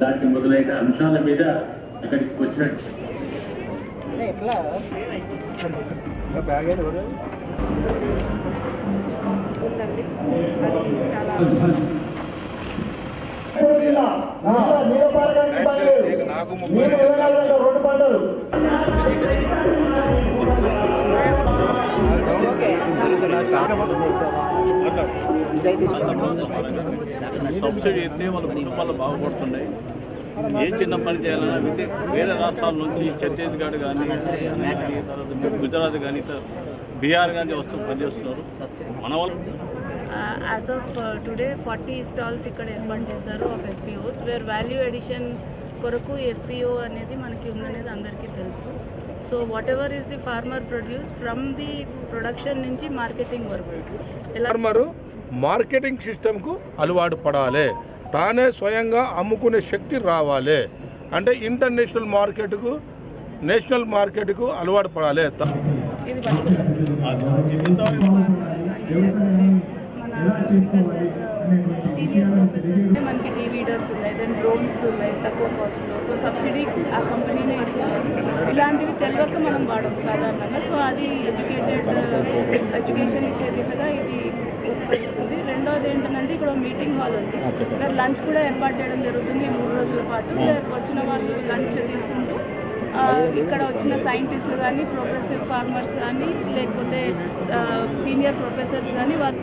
దానికి మొదలైన అంశాల మీద అక్కడికి వచ్చినట్టు సబ్సిడీ అయితే వాళ్ళ కుటుంబాలు బాగుపడుతున్నాయి. ఏ చిన్న పని చేయాలన్నా వేరే రాష్ట్రాల నుంచి ఛత్తీస్గఢ్ కానీ తర్వాత గుజరాత్ కానీ బీహార్ కానీ వస్తూ పనిచేస్తున్నారు. మన వాళ్ళు యాజ్ ఆఫ్ టుడే 40 స్టాల్స్ ఇక్కడ ఏర్పాటు చేశారు of FPOs where value addition కొరకు ఎఫ్పిఓ అనేది మనకి ఉందనేది అందరికీ తెలుసు. So whatever is the farmer produce from the production నుంచి మార్కెటింగ్ వరకు ఫార్మరు మార్కెటింగ్ సిస్టమ్కు అలవాటు పడాలి, తానే స్వయంగా అమ్ముకునే శక్తి రావాలి అంటే ఇంటర్నేషనల్ మార్కెట్కు నేషనల్ మార్కెట్కు అలవాటు పడాలి. మనకి డీవీడర్స్ ఉన్నాయి, దెన్ డ్రోన్స్ ఉన్నాయి తక్కువ కాస్ట్లో. సో సబ్సిడీ ఆ కంపెనీనే ఇస్తుంది. ఇలాంటివి తెలియక మనం వాడడం సాధారణంగా. సో అది ఎడ్యుకేషన్ ఇచ్చే దిశగా ఇది ఉపయోగిస్తుంది. రెండోది ఏంటంటే ఇక్కడ మీటింగ్ హాల్ ఉంది, ఇక్కడ లంచ్ కూడా ఏర్పాటు చేయడం జరుగుతుంది 3 రోజుల పాటు. వచ్చిన వాళ్ళు లంచ్ తీసుకుంటూ ఇక్కడ వచ్చిన సైంటిస్టులు కానీ ప్రోగ్రెసివ్ ఫార్మర్స్ కానీ లేకపోతే సీనియర్ ప్రొఫెసర్స్ కానీ వాళ్ళు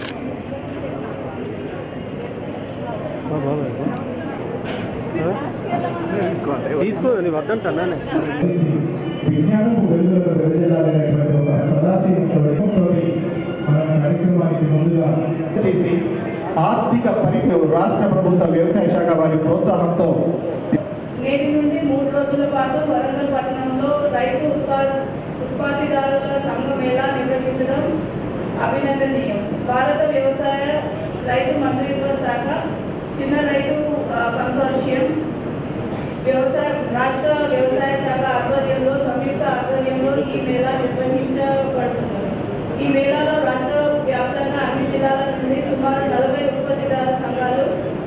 తీసుకోండి వద్దంటానే విజ్ఞానం వెలుగులకు ఒక సదాశివతోటి మన కార్యక్రమానికి ముందుగా చేసి ఆర్థిక పరిధి రాష్ట్ర ప్రభుత్వ వ్యవసాయ శాఖ వారి ప్రోత్సాహంతో నేటి నుండి 3 రోజుల పాటు వరంగల్ పట్టణంలో రైతు ఉత్పత్తిదారుల సంఘ మేళా నిర్వహించడం అభినందనీయం. భారత వ్యవసాయ రైతు మంత్రిత్వ శాఖ, చిన్న రైతు కన్సార్షియం, రాష్ట్ర వ్యవసాయ శాఖ ఆధ్వర్యంలో సంయుక్త ఆధ్వర్యంలో ఈ మేళా నిర్వహించబడుతుంది. ఈ మేళాలో రాష్ట్ర వ్యాప్తంగా అన్ని జిల్లాల నుండి సుమారు 40 ఉత్పత్తిదారుల సంఘాలు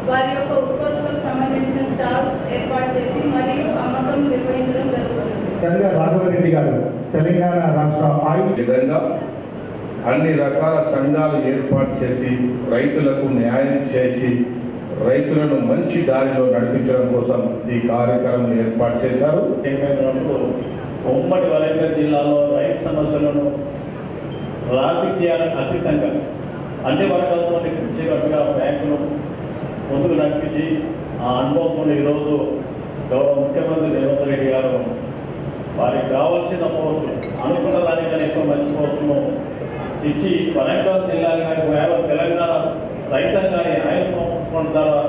వారి యొక్క ఉత్పత్తులకు సంబంధించిన స్టాల్స్ ఏర్పాటు చేసి మరియు అమ్మకం నిర్వహించడం జరుగుతుంది. రాఘవరెడ్డి గారు తెలంగాణ రాష్ట్ర విధంగా అన్ని రకాల సంఘాలు ఏర్పాటు చేసి రైతులకు న్యాయం చేసి రైతులను మంచి దారిలో నడిపించడం కోసం ఈ కార్యక్రమం ఏర్పాటు చేశారు. ఉమ్మడి వరంగల్ జిల్లాలో రైతు సమస్యలను రాజకీయాలకు అతీతంగా అన్ని వర్గాలతో కూర్చేటట్టుగా బ్యాంకును ముందుకు నడిపించి ఆ అనుభవం ఈరోజు గౌరవ ముఖ్యమంత్రి రేవంత్ రెడ్డి గారు వారికి కావాల్సిన పోస్టు అనుకున్న దానికన్నా ఎక్కువ మంచి పోస్టును ఇచ్చి వరంగల్ జిల్లా కానీ తెలంగాణ రైతాంగాన్ని ఆయన ద్వారా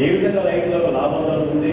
ఏ విధంగా రైతులకు లాభం జరుగుతుంది,